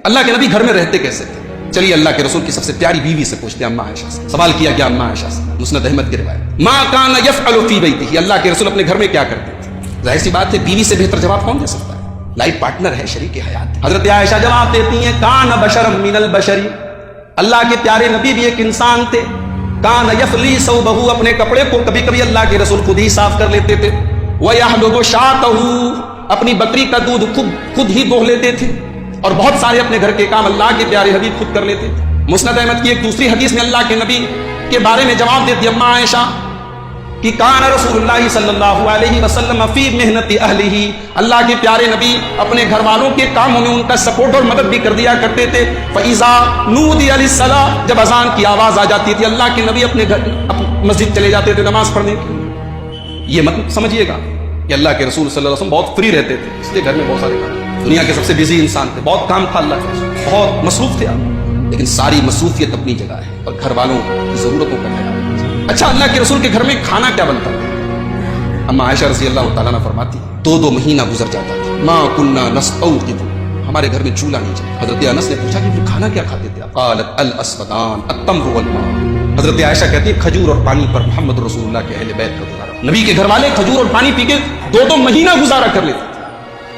اللہ کے نبی گھر میں رہتے کیسے تھے؟ چلیے اللہ کے رسول کی سب سے پیاری بیوی سے پوچھتے ہیں، اما عائشہ سے سوال کیا گیا، اما عائشہ سے، مسند احمد کی روایت، ما کان یفعل فی بیتہ، اللہ کے رسول اپنے گھر میں کیا کرتے تھے؟ ظاہر سی بات ہے بیوی سے بہتر جواب کون دے سکتا ہے؟ لائف پارٹنر ہے، شریک حیات۔ حضرت عائشہ جواب دیتی ہیں، کان بشرا من البشر، اللہ کے پیارے نبی بھی ایک انسان تھے، کان یفلی ثوبہ، اپنے کپڑے کو کبھی کبھی اللہ کے رسول خود ہی صاف کر لیتے تھے، ویحلب شاۃہ، اپنی بکری کا دودھ خود ہی دوہ لیتے تھے، اور بہت سارے اپنے گھر کے کام اللہ کے پیارے حبیب خود کر لیتے تھے۔ مسند احمد کی ایک دوسری حدیث میں اللہ کے نبی کے بارے میں جواب دیتی اما عائشہ کہ کان رسول اللہ صلی اللہ علیہ وسلم فی محنت اہلہ، اللہ کے پیارے نبی اپنے گھر والوں کے کاموں میں ان کا سپورٹ اور مدد بھی کر دیا کرتے تھے۔ فَإِذَا نُودِيَ لِلصَّلَاةِ، جب اذان کی آواز آ جاتی تھی اللہ کے نبی اپنے گھر مسجد چلے جاتے تھے نماز پڑھنے کے لیے۔ یہ مت سمجھیے گا کہ اللہ کے رسول صلی اللہ علیہ وسلم بہت فری رہتے تھے، اس لیے گھر میں بہت سارے کام، دنیا کے سب سے بزی انسان تھے، بہت کام تھا اللہ کے رسول، بہت مصروف تھے آپ، لیکن ساری مصروفیت اپنی جگہ ہے اور گھر والوں کی ضرورتوں کا خیال۔ اچھا، اللہ کے رسول کے گھر میں کھانا کیا بنتا تھا؟ اما عائشہ رضی اللہ تعالیٰ عنہ فرماتی، 2 مہینہ گزر جاتا تھا، ما كنا نستوقد، ہمارے گھر میں چولہا نہیں چلتا۔ حضرت انس نے پوچھا کہ پھر کھانا کیا کھاتے تھے؟ قالت الاسودان التمر والماء، حضرت عائشہ کہتی ہے کھجور اور پانی پر محمد رسول اللہ کے اہل بیت کا گزارا، نبی کے گھر والے کھجور اور پانی پی کے 2 مہینہ گزارا کر لیتے تھے۔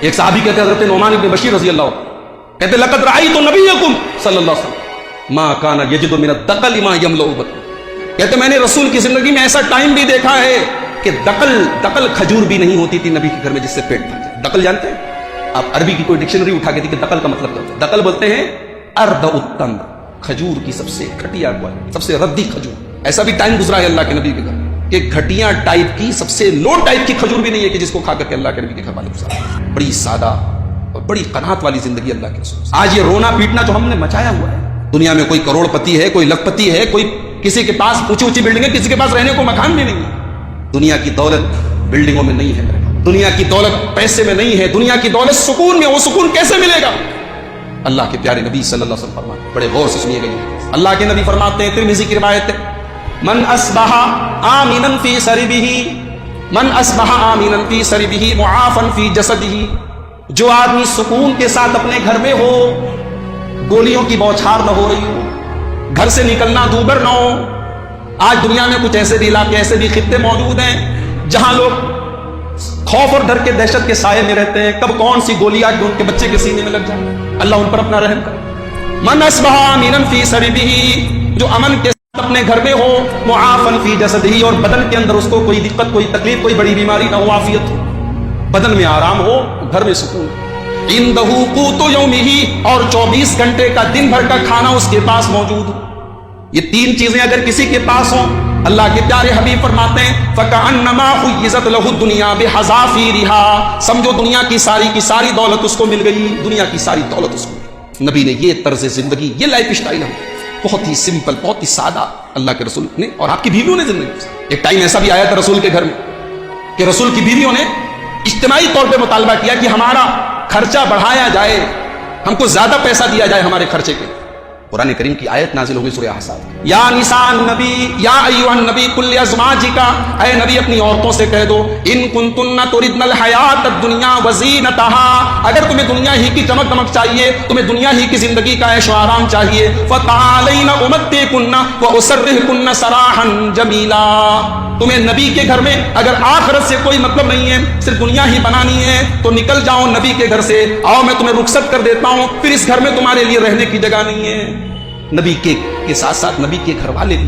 ایک صحابی کہتے ہیں حضرت نعمان بن بشیر رضی اللہ عنہ کہتے لقد رأیت نبیکم صلی اللہ علیہ وسلم ما کان یجد من الدقل ما یملؤ بطنہ، کہتے میں نے رسول کی زندگی میں ایسا ٹائم بھی دیکھا ہے کہ دقل کھجور بھی نہیں ہوتی تھی نبی کے گھر میں جس سے پیٹ بھر جائے۔ دقل جانتے ہیں آپ؟ عربی کی کوئی ڈکشنری اٹھا کے دیکھیں دقل کا مطلب کیا ہوتا ہے؟ دقل بولتے ہیں ارد التمر، کھجور کی سب سے گھٹیا کوالٹی، سب سے ردی کھجور۔ ایسا بھی ٹائم گزرا ہے اللہ کے نبی کے گھر کہ گھٹیا ٹائپ کی سب سے لو ٹائپ کی کھجور بھی نہیں ہے کہ جس کو کھا کر کے اللہ کے نبی کے گھر والے گزارا۔ بڑی سادہ اور بڑی قناعت والی زندگی اللہ کے رسول۔ آج یہ رونا پیٹنا جو ہم نے مچایا ہوا ہے، دنیا میں کوئی کروڑ پتی ہے، کوئی لکھ پتی ہے، کوئی کسی کے پاس اونچی اونچی بلڈنگ ہے، کسی کے پاس رہنے کو مکان بھی نہیں ہے۔ دنیا کی دولت بلڈنگوں میں نہیں ہے، دنیا کی دولت پیسے میں نہیں ہے، دنیا کی دولت سکون میں۔ وہ سکون کیسے ملے گا؟ اللہ کے پیارے نبی صلی اللہ علیہ وسلم فرماتے، بڑے غور سے سنیے گا، اللہ کے نبی فرماتے ہیں، ترمذی کی روایت ہے، من اصبح آمنا فی سربہ، من اصبح آمنا فی سربہ معافا فی جسدہ، جو آدمی سکون کے ساتھ اپنے گھر میں ہو، گولیوں کی بوچھار نہ ہو رہی ہو، گھر سے نکلنا دوبر نہ ہو۔ آج دنیا میں کچھ ایسے بھی علاقے، ایسے بھی خطے موجود ہیں جہاں لوگ خوف اور ڈر کے دہشت کے سائے میں رہتے ہیں، کب کون سی گولی آج ان کے بچے کے سینے میں لگ جائے۔ اللہ ان پر اپنا رحم کرے۔ من اصبح آمنا فی سربہ، جو امن کے ساتھ اپنے گھر میں ہو، معافا فی جسدہ، اور بدن کے اندر اس کو کوئی دقت، کوئی تکلیف، کوئی بڑی بیماری نہ ہو، عافیت ہو، بدن میں آرام ہو، گھر میں سکون۔ عندہ قوت یومہ، اور 24 گھنٹے کا دن بھر کا کھانا اس کے پاس موجود ہو۔ یہ 3 چیزیں اگر کسی کے پاس ہوں، اللہ کے پیارے حبیب فرماتے ہیں فَكَأَنَّمَا حُيِّزَتْ لَهُ الدُّنْيَا بِحَذَافِيرِهَا، سمجھو دنیا کی ساری دولت اس کو مل گئی، دنیا کی ساری دولت اس کو مل گئی۔ نبی نے یہ طرز زندگی، یہ لائف اسٹائل ہم بہت ہی سمپل، بہت ہی سادہ اللہ کے رسول نے اور آپ کی بیویوں نے زندگی گزاری۔ ایک ٹائم ایسا بھی آیا تھا رسول کے گھر میں کہ رسول کی بیویوں نے اجتماعی طور پہ مطالبہ کیا کہ ہمارا خرچہ بڑھایا جائے، ہم کو زیادہ پیسہ دیا جائے ہمارے خرچے کے۔ قرآن کریم کی آیت نازل ہوگی سورہ احزاب، یا نساء النبی یا ایھا النبی قل لازواجک، اے نبی اپنی عورتوں سے کہہ دو، ان کنتن تردن الحیات الدنیا وزینتها، اگر تمہیں دنیا ہی کی چمک دمک چاہیے، تمہیں دنیا ہی کی زندگی کا عیش و آرام چاہیے، فتعالین امتعکن واسرحکن سراحا جمیلا، تمہیں نبی کے گھر میں اگر آخرت سے کوئی مطلب نہیں ہے، صرف دنیا ہی بنانی ہے، تو نکل جاؤ نبی کے گھر سے، آؤ میں تمہیں رخصت کر دیتا ہوں، پھر اس گھر میں تمہارے لیے رہنے کی جگہ نہیں ہے۔ نبی کے ساتھ ساتھ نبی کے گھر والے بھی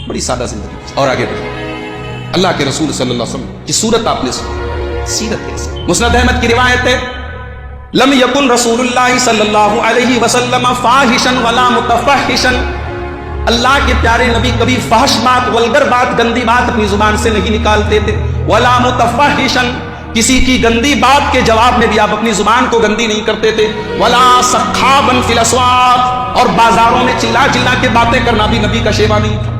بڑی سادہ زندگی۔ اور آگے بڑھیں، اللہ کے رسول صلی اللہ علیہ وسلم کی صورت آپ نے سنی، سیرت کیسے؟ مسند احمد کی روایت ہے، لم یکن رسول اللہ صلی اللہ علیہ وسلم فاحشا ولا متفحشا، اللہ کے پیارے نبی کبھی فحش بات، ولگر بات، گندی بات اپنی زبان سے نہیں نکالتے تھے، ولا متفحشا، کسی کی گندی بات کے جواب میں بھی آپ اپنی زبان کو گندی نہیں کرتے تھے، ولا سخابا فی الاسواق، اور بازاروں میں چلا چلا کے باتیں کرنا بھی نبی کا شیوا نہیں تھا،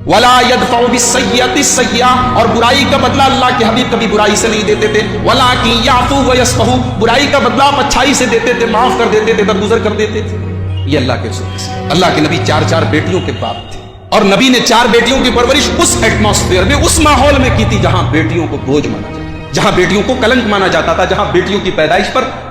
ولا يدفع بالسیئۃ السیئۃ، اور برائی کا بدلہ اللہ کے حبیب کبھی برائی سے نہیں دیتے تھے، ولکن یعفو ویصفح، برائی کا بدلہ آپ اچھائی سے دیتے تھے، معاف کر دیتے تھے، درگزر کر دیتے تھے۔ یہ اللہ کے رسول، اللہ کے نبی 4 بیٹیوں کے باپ تھے، اور نبی نے 4 بیٹیوں کی پرورش اس ایٹماسفیئر میں، اس ماحول میں کی تھی جہاں بیٹیوں کو بوجھ مانا جاتا، جہاں بیٹیوں کو کلنک مانا جاتا تھا، جہاں بیٹیوں کی پیدائش پر